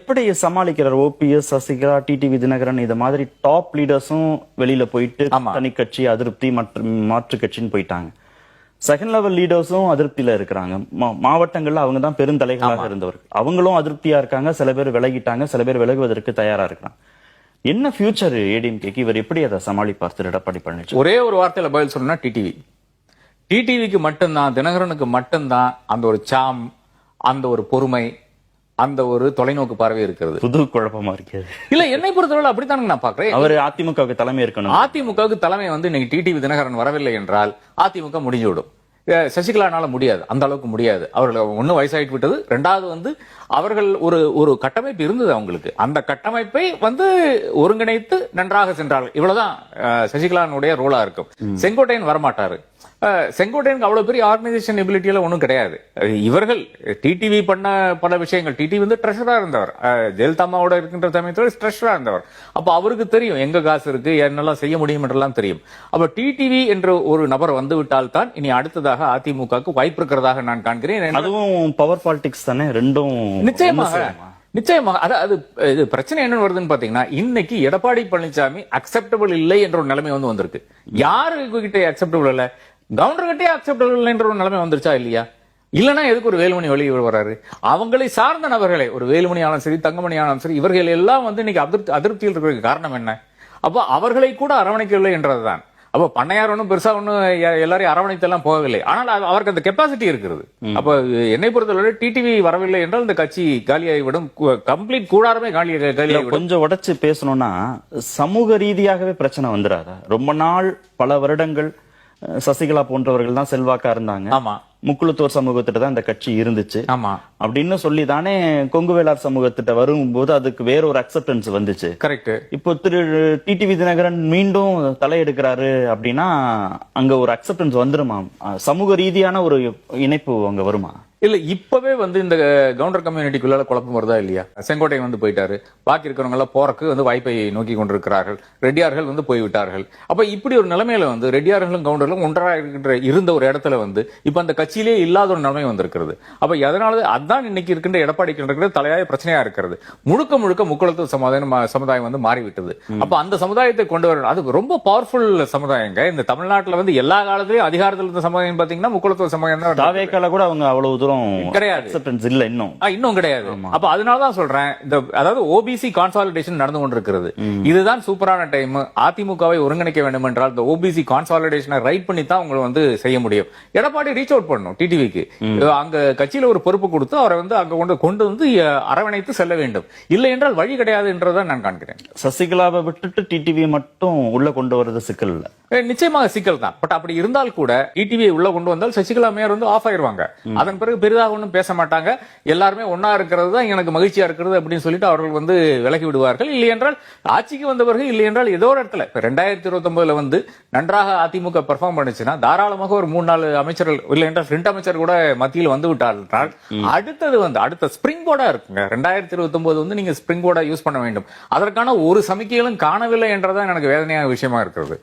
எப்படி சமாளிக்கிறார் OPS, Sasikala, TTV Dinakaran இந்த மாதிரி டாப் லீடர்ஸும் வெளியில போயிட்டு தனி கட்சி அதிருப்தி மாற்று கட்சின்னு போயிட்டாங்க. செகண்ட் லெவல் லீடர்ஸும் அதிருப்தியில இருக்கிறாங்க. மாவட்டங்கள்ல அவங்க தான் பெருந்தலைகளாக இருந்தவர்கள். அவங்களும் அதிருப்தியா இருக்காங்க. சில பேர் விலகிட்டாங்க, சில பேர் விலகுவதற்கு தயாரா இருக்கிறாங்க. என்ன ஃபியூச்சர் ஏடிஎம்கேக்கு? இவர் எப்படி அதை சமாளிப்பார் திரு எடப்பாடி பழனிசாமி? ஒரே ஒரு வார்த்தையில பதில் சொன்னா டிடிவிக்கு மட்டும்தான், தினகரனுக்கு மட்டும்தான் அந்த ஒரு சாம், அந்த ஒரு பொறுமை, அந்த ஒரு தொலைநோக்கு பார்வை இருக்கிறது. புது குழப்பமா இருக்கிறது. இல்ல, என்னை பொறுத்தவரை அப்படித்தானுங்க நான் பாக்குறேன். அவர் அதிமுகவுக்கு தலைமை இருக்கணும். அதிமுகவுக்கு தலைமை இன்னைக்கு டிடிவி தினகரன் வரவில்லை என்றால் அதிமுக முடிஞ்சுவிடும். சசிகலானால முடியாது, அந்த அளவுக்கு முடியாது. அவர்கள் ஒண்ணு வயசாயிட்டு விட்டது, ரெண்டாவது அவர்கள் ஒரு கட்டமைப்பு இருந்தது அவங்களுக்கு. அந்த கட்டமைப்பை ஒருங்கிணைத்து நன்றாக சென்றார்கள். இவ்வளவுதான் சசிகலானுடைய ரோலா இருக்கும். செங்கோட்டையன் வரமாட்டாரு. செங்கோட்டையனுக்கு அவ்வளவு பெரிய ஆர்கனைசேஷன் எபிலிட்டி எல்லாம் ஒன்றும் கிடையாது. இவர்கள் டிடிவி பண்ண பல விஷயங்கள், டிடிவி ட்ரெஷரா இருந்தவர், ஜெயலலிதா அம்மாவோட இருக்கின்ற சமயத்தில் ட்ரெஷரா இருந்தவர். அப்ப அவருக்கு தெரியும் எங்க காசு இருக்கு, என்னெல்லாம் செய்ய முடியும் என்றெல்லாம் தெரியும். அப்ப டிடிவி என்ற ஒரு நபர் வந்து விட்டால் தான் இனி அடுத்ததாக அதிமுகவுக்கு வாய்ப்பு இருக்கிறதாக நான் காண்கிறேன். அதுவும் பவர் பாலிடிக்ஸ் தானே ரெண்டும். நிச்சயமாக அது இது பிரச்சனை என்ன வருதுன்னு பாத்தீங்கன்னா, இன்னைக்கு எடப்பாடி பழனிசாமி அக்செப்டபிள் இல்லை என்ற ஒரு நிலைமை வந்திருக்கு. யாரு கிட்ட அக்செப்டபிள் இல்ல? கவர்னர் கிட்டே அக்செப்டபிள் இல்லை என்ற ஒரு நிலைமை வந்துருச்சா இல்லையா? இல்லனா எதுக்கு ஒரு வேலுமணி வெளியே வராரு? அவங்களை சார்ந்த நபர்களை, ஒரு வேலுமணி ஆனாலும் சரி, தங்கமணி ஆனாலும் சரி, இவர்கள் எல்லாம் இன்னைக்கு அதிருப்தியில் இருக்கிறதுக்கு காரணம் என்ன? அப்போ அவர்களை கூட அரவணைக்கவில்லை என்றதுதான். அப்ப பண்ணையார் ஒன்றும் பெருசா ஒன்னும் எல்லாரையும் அரவணைத்தெல்லாம் போகவில்லை. ஆனால் அவருக்கு அந்த கெப்பாசிட்டி இருக்கிறது. அப்ப என்னை பொறுத்தவரை டிடிவி வரவில்லை என்றால் இந்த கட்சி காலியாகிவிடும். கம்ப்ளீட் கூடாரமே காலியாகிவிடும். கொஞ்சம் உடைச்சு பேசணும்னா சமூக ரீதியாகவே பிரச்சனை வந்துடாதா? ரொம்ப நாள், பல வருடங்கள் சசிகலா போன்றவர்கள் தான் செல்வாக்கா இருந்தாங்க. ஆமா, முக்குளத்தோர் சமூகத்திட்ட தான் இந்த கட்சி இருந்துச்சு. ஆமா, அப்படின்னு சொல்லி தானே கொங்கு வேளார் சமூகத்திட்ட வரும்போது அதுக்கு வேற ஒரு அக்செப்டன்ஸ் வந்துச்சு. கரெக்ட். இப்போ திரு டிடிவி தினகரன் மீண்டும் தலையெடுக்கிறாரு அப்படின்னா அங்க ஒரு அக்செப்டன்ஸ் வந்துருமா? சமூக ரீதியான ஒரு இணைப்பு அங்க வருமா? இல்ல, இப்பவே இந்த கவுண்டர் கம்யூனிட்டிக்குள்ள குழப்பம் வருதா இல்லையா? செங்கோட்டையன் போயிட்டாரு, பாக்கி இருக்கிறவங்க எல்லாம் போறக்கு வாய்ப்பை நோக்கி கொண்டிருக்கிறார்கள். ரெட்டியார்கள் போய்விட்டார்கள். அப்ப இப்படி ஒரு நிலைமையில ரெட்டியார்களும் கவுண்டர்களும் ஒன்றாக இருந்த ஒரு இடத்துல இப்ப அந்த கட்சியிலே இல்லாத ஒரு நிலைமை வந்திருக்கிறது. அப்ப அதனால அதான் இன்னைக்கு இருக்கின்ற எடப்பாடிக்கு தலையாய பிரச்சனையா இருக்கிறது. முழுக்க முழுக்க முக்குளத்து சமுதாயம் மாறிவிட்டது. அப்ப அந்த சமுதாயத்தை கொண்டு வரணும். அது ரொம்ப பவர்ஃபுல் சமுதாயங்க. இந்த தமிழ்நாட்டுல எல்லா காலத்திலயும் அதிகாரத்தில் இருந்த சமுதாயம் பாத்தீங்கன்னா முக்குளத்து சமுதாயம் தான். தாவேக்கால கூட அவங்க அவ்வளவு தூரம் கிடையாது, இல்ல, இன்னும் கிடையாது. அப்ப அதனாலதான் சொல்றேன், அதாவது ஓபிசி கான்சாலிடேஷன் நடந்து கொண்டிருக்கிறது. இதுதான் சூப்பரான டைம். அதிமுகவை ஒருங்கிணைக்க வேண்டும் என்றால் இந்த ஓபிசி கான்சாலிடேஷனை ரைட் பண்ணி தான் உங்களை செய்ய முடியும். எடப்பாடி ரீச் அவுட் பண்ணணும் டிடிவிக்கு. அங்க கட்சியில ஒரு பொறுப்பு கொடுத்து அவரை அங்க கொண்டு அரவணைத்து செல்ல வேண்டும். இல்லை என்றால் வழி கிடையாது என்றதான் நான் காண்கிறேன். சசிகலாவை விட்டுட்டு டிடிவி மட்டும் உள்ள கொண்டு வரது சிக்கல் இல்ல? நிச்சயமாக சிக்கல் தான். பட் அப்படி இருந்தால் கூட டிடிவியை உள்ள கொண்டு வந்தால் சசிகலா மேயர் ஆஃப் ஆயிருவாங்க. அதன் பிறகு பெரிதாக ஒன்றும் பேச மாட்டாங்க. எல்லாருமே ஒன்னா இருக்கிறது தான் எனக்கு மகிழ்ச்சியா இருக்கிறது அப்படின்னு சொல்லிட்டு அவர்கள் விலகி விடுவார்கள். இல்லை என்றால் ஆட்சிக்கு வந்தவர்கள், இல்லை என்றால் ஏதோ ஒரு இடத்துல 2029 நன்றாக அதிமுக பெர்ஃபார்ம் பண்ணுச்சுன்னா தாராளமாக ஒரு 3-4 அமைச்சர்கள், இல்லை என்றால் 2 அமைச்சர் கூட மத்தியில் வந்து விட்டால் அடுத்தது அடுத்த ஸ்பிரிங் போர்டா இருக்குங்க. 2029 நீங்க ஸ்பிரிங் போர்டா யூஸ் பண்ண வேண்டும். அதற்கான ஒரு சமிக்கைகளும் காணவில்லை என்றதான் எனக்கு வேதனையான விஷயமா இருக்கிறது.